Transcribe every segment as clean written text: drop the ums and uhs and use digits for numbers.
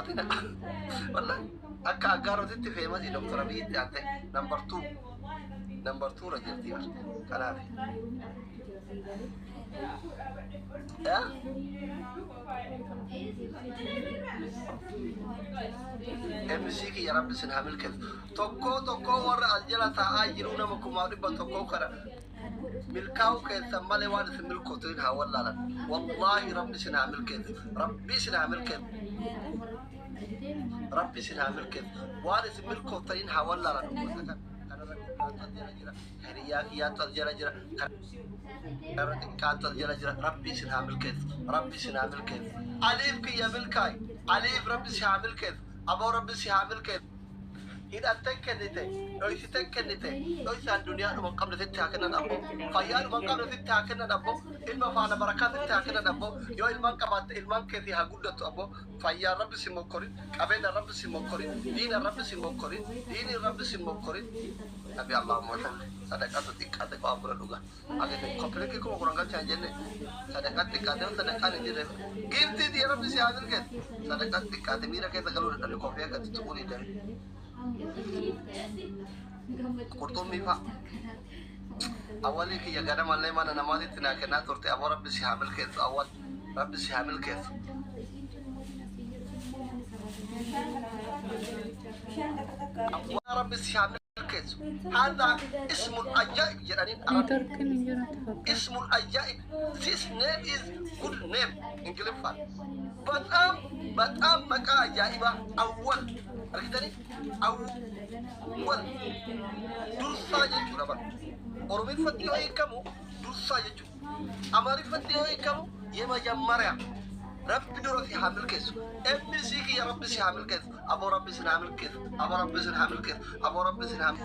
tuffatina wallahi akka aggaarootitti feemasi doktora biyyitti aante number 2 rajulti bar kanaaf MCK ya rabbi sin hamil kef tokko warra aljala ta'aa jiru nama kuma dhibba tokko kana milkaaw keessa malee waan isin milkootiin haa wallaalan wallahi rabbi sin hamil kef rabbi sin hamil kef waan isin milkootiin haa wallaalan hiriyaa kiyyaatu aljala jira كانت الجلجرة ربي سنعمل كذا أليف كي يعمل كاي أليف ربي سيعمل كذا أبو ربي سيعمل كذا إذا تكنيته لو يتكنيته لو يسان الدنيا من قبل تتاكنا أبو خيال من قبل تتاكنا أبو إلما فانا بركات تتاكنا أبو يو إلمان كبات إلمان كذي هقولت أبو فيا ربي سمكورين أبين ربي سمكورين دين ربي سمكورين دين ربي سمكورين Nabi Allah Muhammad sadaqat tikkat ko abura duga age kopre ke ko kurang kan jenne sadaqat tikkat sadaqat ni dire gifti dia rabbi si adil ke sadaqat tikkat mira ke tagalu dal kopre ka tukuni dan kurtumi fa awali ki ya gada malle mana namaz itina ke na turte abu rabbi si hamil ke awal rabbi si hamil ke rabbi si hamil هذا اسم العجائب يعني اسم العجائب this name is good name in Gilifan but مكا عجائبة أول أركتني أول درسا يجو لبا أرمي فتيو إيكامو درسا يجو أماري فتيو إيكامو يما جمّاريا ربي دورتي حامل كيس MCK يا ربي سي حامل كيس أبو ربي سن حامل كيس أبو ربي سن حامل كيس أبو ربي سن حامل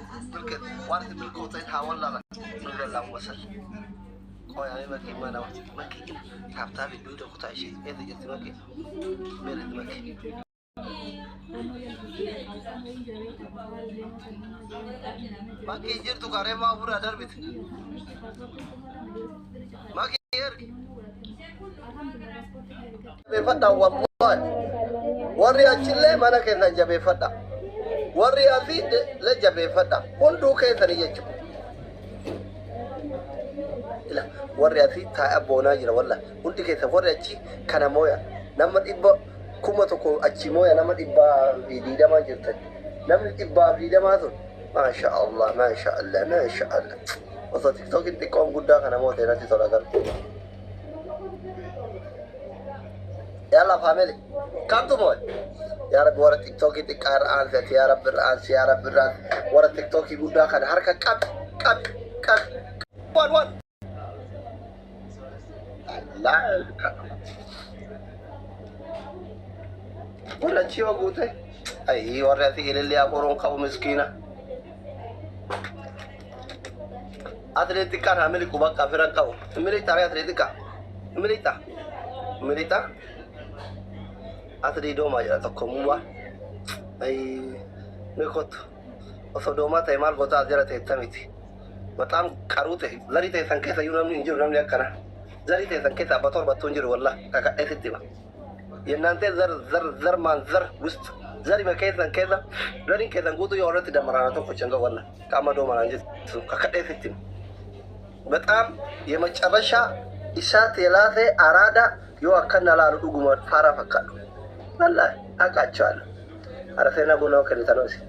كيس وارث بالكوتين حاول لا نقول الله وصل خويا أنا ما نوت ماكي حبتها بالبيضة قطع شيء إذا جت ماكي بيرد ماكي ماكي جرتو كارما برا دربت ماكي يرك بفدا والله وري أجله mana كذا جبه فدا وري أزيد لا جبه فدا كندو كذا نيجي لا وري أزيد تا أبونا جرا والله كنت كذا وري أجي كنا مويا نمط إبا كوما تكو أجي مويا نمط إبا فيديا ما جرت نمط إبا فيديا ما تون ما شاء الله وصلت تيك توك إنت كم قدّا كنا مويا تنا تطلع كر يلا فاميلي كم تموت يا رب ورا تيك توك تكار آنسة يا رب الآنس ورا تيك توك يبودا كان حركة كاب وان لا ولا شيء وقوته أي ورا تيجي اللي أبورون كابو مسكينة أتلتيك كان عامل كوبا كافران كابو ميليتا ميليتا Atri doma ya tokko muwa ay nekot oso doma tay mal gota ajara tay tamiti batam karute lari tay sankesa yunam ni injur namni akana zari tay sankesa bator batun jir wallah kaka efetiba yenante zar man zar gust zari makay sankesa lari kay sangutu yorati da marana to kochanga wallah kama doma nanjit kaka efetim batam የመጨረሻ ኢሳት የላተ አራዳ የዋከና ላሉ ዱጉማ ፋራ ፈካሉ والله أكاد عرفنا بنو كنتانوسي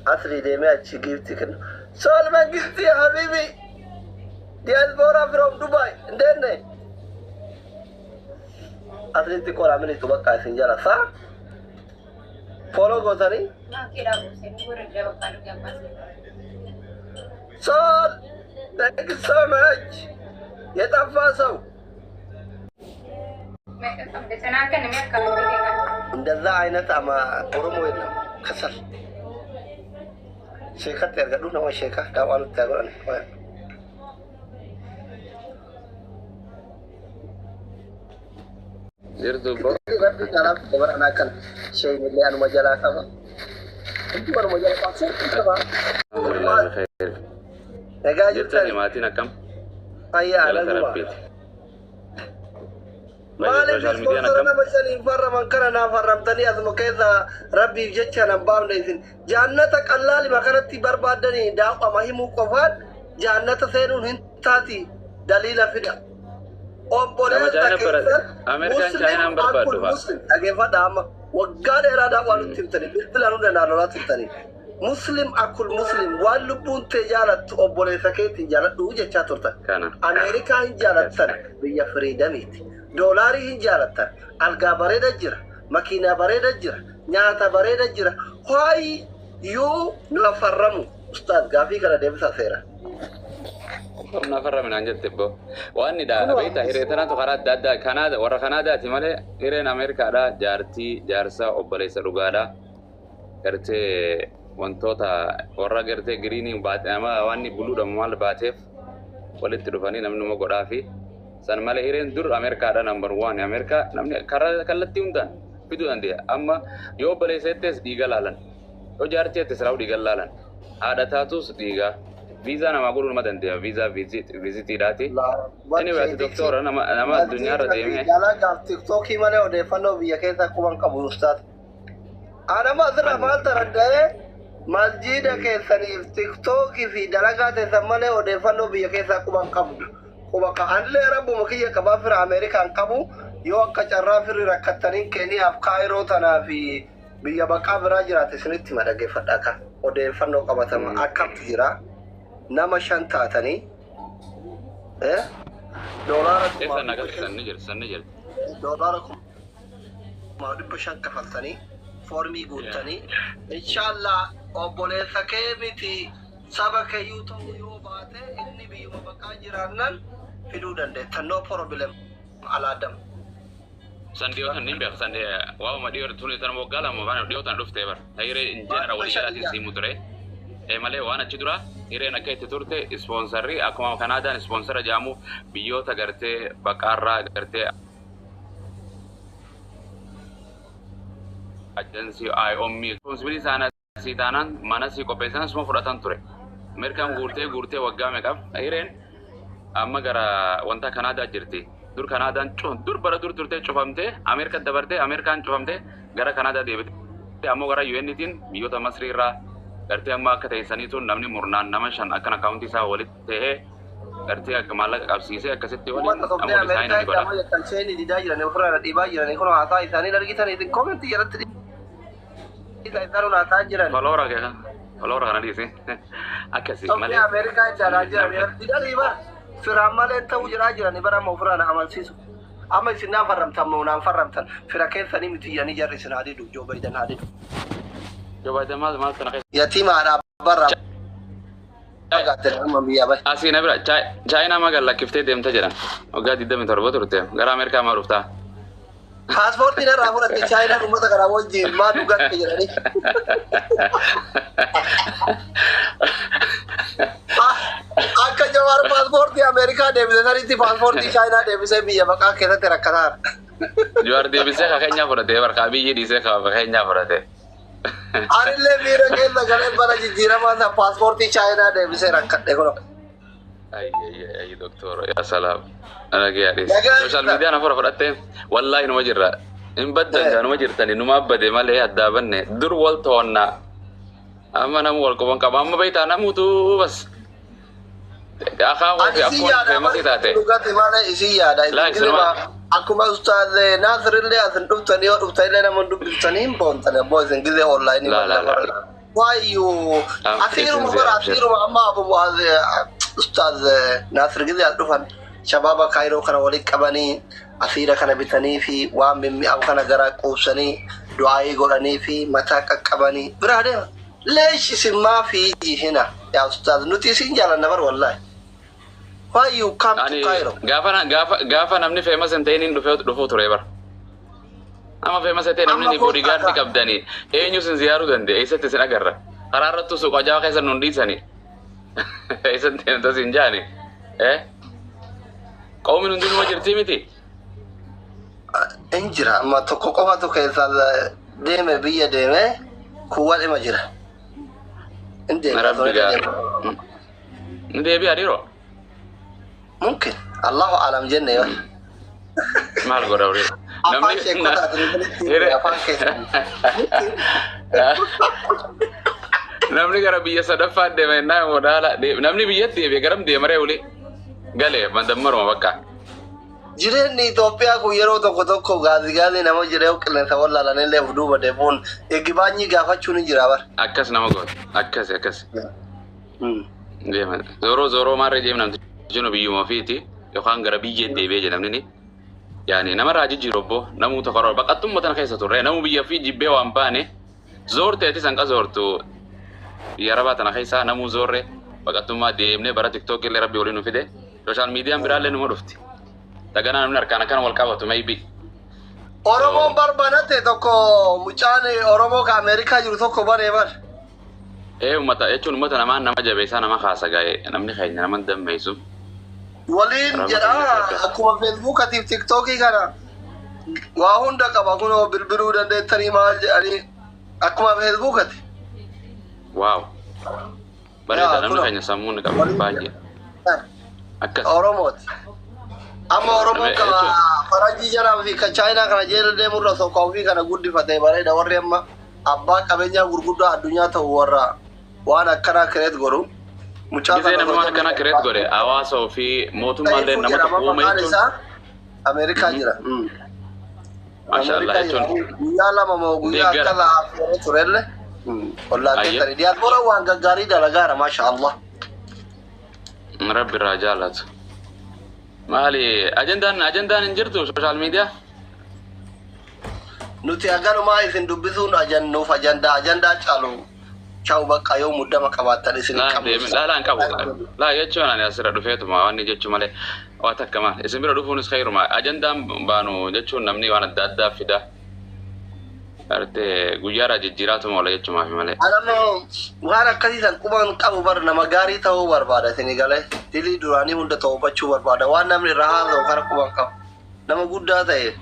أصلي دمي أشجيب تكن سؤال ما قلت يا حبيبي diaspora from Dubai ndene أصلي تقول عملي تبقى كاسين جالا صح follow gozani سؤال thank you so much يتفاسو እንደዛ አይነት አማ ኦሮሞ የለም ከሰል ሼካ ተርገዱ ነው ሼካ ዳዋሉ ታገራን يرضو برضو كلام تبرنا كان شيء اللي انا مجال كما انت بر مجال قاصر كما والله بخير نجا جبتني ماتينا كم اي على مالي في سبونسرنا بشان ينفر من كان نافرم تاني أسمو كذا ربي بجتشا نبام نيسين جانتك الله لما كانت بربادني داو أما هي مقفات جانت سينون هنتاتي دليل فدا أمريكا چاينا بربادو مسلم أجيبا دام وقال إرادا والو تمتني بلانو دنالولا تمتني مسلم أكل مسلم واللبون تجارة أمريكا كي تجارة دوجة شاتورتا أمريكا هنجارة بيا فريدميتي دولاري هنجارة ألقى بريدة جرا ماكينة بريدة جرا نياتا بريدة جرا هاي يو نفرمو أستاذ قافي كلا ديبسا سيرا نفرم من عنجل تبو واني دا بيتا هيريتنا تقرات دادا كندا ورا كندا تمالي هيرين أمريكا دا جارتي جارسا أبليس رغادا كرتي وانتوتا ورا كرتي جريني بعد أما واني بلو مال باتيف ولت دفاني نمنو مقرافي san male hiren dur Amerika ada number 1 Amerika namanya karena kalatti undan pidu ande amma yo bale setes digalalan yo jarti tes raw digalalan ada tatus diga visa nama guru madan dia visa visit dati anyway doktor nama dunia rade me jala gam tiktok himane ode fano biya kesa kuban kabul ustad ana madra mal tarade masjid ke sani tiktok fi dalaga te samale ode fano biya kesa kuban kabul وبقى أنلي ربو مكية كبافر أمريكا أنقبو يوكا جرافر ركتنين كيني أفكايرو تنا في بيبقى براجرات سنتي مدقى فتاكا ودي فنو قبطة أكام تجرا نما شانتاتني إيه دولاركم سنجر دولاركم ما دب شانك فلتني فورمي قوتني إن شاء الله أبولي ثكيبتي سبك يوتو يوباتي إني بيبقى جرانن fidudan de tanno problem ala dam sandio tan nimbe sande wawa ma diyor tuni tan mo gala mo bana diyo tan dufte bar tayre injera wali galati simutre e male wana chidura ire na kay turte sponsori akuma canada sponsor jamu biyota garte bakarra garte agency I ommi responsibility sana sidanan manasi ko pesana smo furatan ture merkam gurte wagame kaf iren amma gara wanta Canada jirti dur Canada dur bara dur turte chofamte America dabarte American chofamte gara Canada debite amma gara UNitin biyota Masri ra garte amma akata isanitu namni murnan namashan akana county sa walitte garte akmala qabsise akasitti wali amma design ni bara amma kancheni didajira ne furara dibajira ne kono ata isani dargitani idin comment yaratti ila daruna tajira falora kana disi akasi male America jara didaliba firamale taw jira ni bara mo furana amal sisu amma sinna faramtam mo nan faramtan firake sani miti yani jarri sinadi du jo baydan hadi jo baydan mal tan yatima ara barra aga terma biya bay asina bira china magalla kifte demta jiran oga didda min torbo turte gara America marufta passport ina rahura te china umata gara wajji ma duga ke jirani akka jawar passport di Amerika debise nari ti passport di China debise biya baka keta terakkatar jawar debise ka kenya furate barka biye dise ka kenya furate arille mira ke lagale bara jira ma passport di China debise rakkade kono ay doctor ya salam ana ge adis social media na furate wallahi no jirra in badda no jirtani no mabade male hadda banne dur wal tonna amma nam wal ko banka amma bayta namutu bas akhawa fi afwan fi masitate lugati mala isiyada akuma ustaz Nasr le azan dubtani o dubtani na mon dubtani bontane boys ngize online why you asiru amma abu muaz ustaz Nasr gize adufan shababa kairo kana wali qabani asira kana bitani fi wa mimmi aw kana gara qusani du'ai gorani fi mata qabani brade ليش اسم ما في هنا يا استاذ نوتيسين جالا نبر والله why you come to Cairo gafa namni famous entenin dufo turebar ama famous ente namni ni bodyguard ni kabdani enyu sin ziyaru dande esate sin agarra qararatu su qaja kaysan nundi sani esate ento sinjani qawmin undin wajirti miti injira ma to ko to kaysa deme biya deme kuwal imajira inde inde bi adiro ممكن الله أعلم جنة Maal godha ure. Afaan sheekota ati afaan keessan. Namni gara biyya sadaffaa deeme naa modaala namni biyyatti deeme garam deemaree uli galee mandammaruma bakka. Jireenyi Itoophiyaa kun yeroo tokko gaazii nama jiree qilleensa wallaalanillee duuba deemuun eeggibaanyi gaafachuun hin jira bar. Akkas nama goota akkas. Deeman zoroo maarree deemu namti jinu biyyuma ofiiti yookaan gara biyyee deebi'ee jedhamni ni. Yani nama raajii jiru obbo namuu tokko roba baqattummaa tana keessa turre namuu biyya fi jibbee waan baane zoorteeti sanqa zoortu yarabaa tana keessa namuu zoorre baqattummaa deemnee bara TikTok illee rabbi waliin nu fide sooshaal miidiyaan biraallee numa dhufti. Daganaa namni harkaan akkan wal qabatu maybe. Oromoon barbaadate tokko mucaan Oromoo ka Ameerikaa jiru tokko baree bar. Uummata jechuun uummata namaan nama jabeessaa nama haasa ga'ee namni keenya nama dammeessu. Waliin jedhaa akkuma Facebook atiif TikTok kana waa hunda qaba kunoo bilbiluu dandeettanii maal jedhanii akkuma Facebook ati. Waaw. Bareeda namni keenya sammuun qaba baay'ee. Akkas. Oromooti. Amma Oromoon qaba faranjii jalaa fi kan Chaayinaa kana jeela deemurra sokkoo fi kana guddifatee bareeda warri amma abbaa qabeenyaa gurguddaa addunyaa ta'u warra waan akkanaa kireet godhu. Gisee nama waan akkanaa kireet godhe hawaasa ofii mootummaallee nama tokko uume jechuun. Ameerikaa jira. Maashaallah jechuun. Guyyaa lama moo guyyaa akkana afeeree turelle. Wallaahi keessatti diyaaspoora waan gaggaarii dalagaara maashaallah. Rabbi irraa jaalatu. Maali ajandaan hin jirtu sooshaal miidiyaa? Nuti agarumaa isin dubbisuun nuuf ajandaa caalu. Ciao bakka yoo muddama qabaatan isin qabu. Laalaan qabu. Laa jechuun ani asirra dhufeetuma waan jechuu malee waa takka maal isin bira dhufuunis khayruma ajandaan baanu jechuun namni waan adda addaa fida. Artee guyyaadhaa jijjiiraatuma oola jechuumaaf malee. Alamoo waan akkasii san quban qabu bar nama gaarii ta'uu barbaada isin galee dilii duraanii hunda ta'uu bachuu barbaada waan namni irraa haasa'u kana quban qabu nama guddaa ta'e.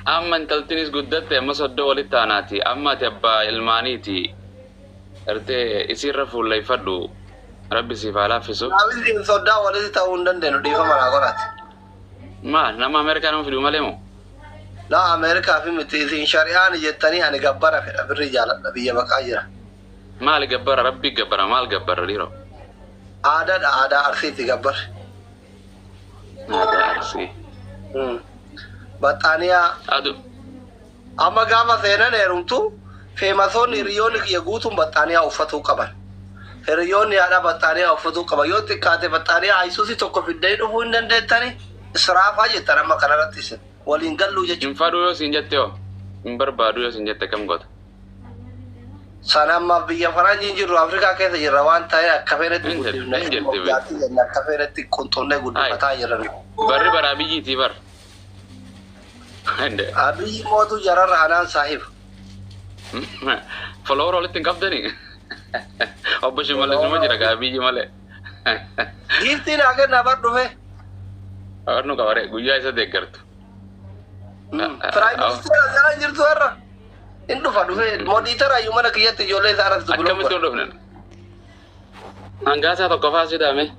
Amma intaltinis guddatte amma soddoo walitti aanaati amma ati abbaa ilmaaniiti. Artee isirra fuulleeffadhu rabbi siif haa laaffisu. Naawwiin soddaa walitti ta'uu hin dandeenyu dhiifama naa godhate. Maal nama Ameerikaa nama fiduu malee moo? La Ameerikaa fi miti isin shari'aan jettanii ani gabbara fedha birri jaaladha biyya baqaa jira. Maal gabbara rabbi gabbara maal gabbara dhiiroo? Aadaa Arsiiti gabbarri. Aadaa Arsii. Baxaaniyaa. Adu. Amma gaafa seenan heerumtu feemasoonni hiriyoonni kiyya guutuun baxaaniyaa uffatuu qaban. Hiriyoonni haadha baxaaniyaa uffatuu qaban yoo xiqqaate baxaaniyaa Ayisuusii tokko fiddanii dhufuu hin dandeettanii israafaa jettan amma kanarratti isin. Waliin galluu jechuudha. Infaaduu yoo siin jette hoo? Hin barbaadu yoo siin jette kam goota? Sana amma biyya faranjiin jirru Afrikaa keessa jirra waan ta'e akka feenetti guddifne akka feenetti qunxunnee guddifataa jiran. Barri baraa biyyiitii bar. Abiyyi mootu jararra anaan saahiba. Follower walitti hin qabdanii? Obbo Shimallis numa jira gaa biyyi malee. Giiftiin haa kennaa bar dhufe. Warnu qabare guyyaa isa deeggartu. Prime Minister jala jirtu har'a. In dhufa dhufe mooditara ayyuu mana kiyyatti ijoollee isaa irratti dubbatu. Akkamitti hin dhufne? Hangaasaa tokko faa sidaame.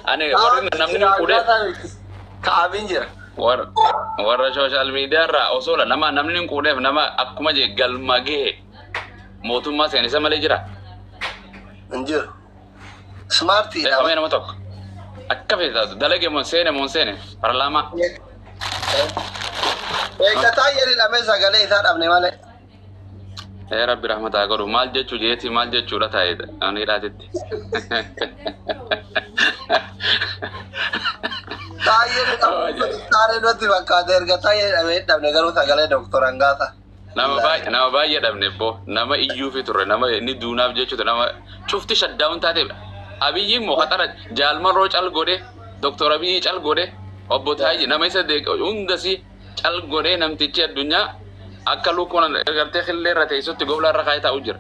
Ani warri namni fuudhee. Ka'aamiin jira. Warra social media irraa osoo namni hin fuudheef nama akkuma jee galma gahee mootummaa seenisa malee jira. Hin jiru. Smartii. Beekamee nama tokko. Akka feetaatu dalagee monseene parlaamaa. Eeggataa jedhame sagalee isaa dhabne malee. Rabbi rahmataa godhu maal jechuu jeeti maal jechuudha taa'e ani hidhaatetti. Taa'ee irratti fakkaate ergataa jedhame dhabne garuu sagalee doktoraan gaasa. Nama baay'ee dhabne boo nama iyyuu fi turre nama inni duunaaf jechuudha nama cufti shaddaa'uun taatee Abiyyiin moo qaxara jaalmarroo cal godhe doktor Abiyyi cal godhe obbo Taayyi nama isa hundasii cal godhe namtichi addunyaa akka lukkuun gartee xillee irra teessutti goblaa irra kaayee taa'u jira.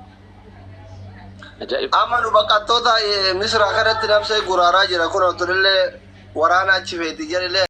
Amma nu baqattoota Misraa kanatti namsee guraaraa jira kun otolillee waraana achi feeti jedhillee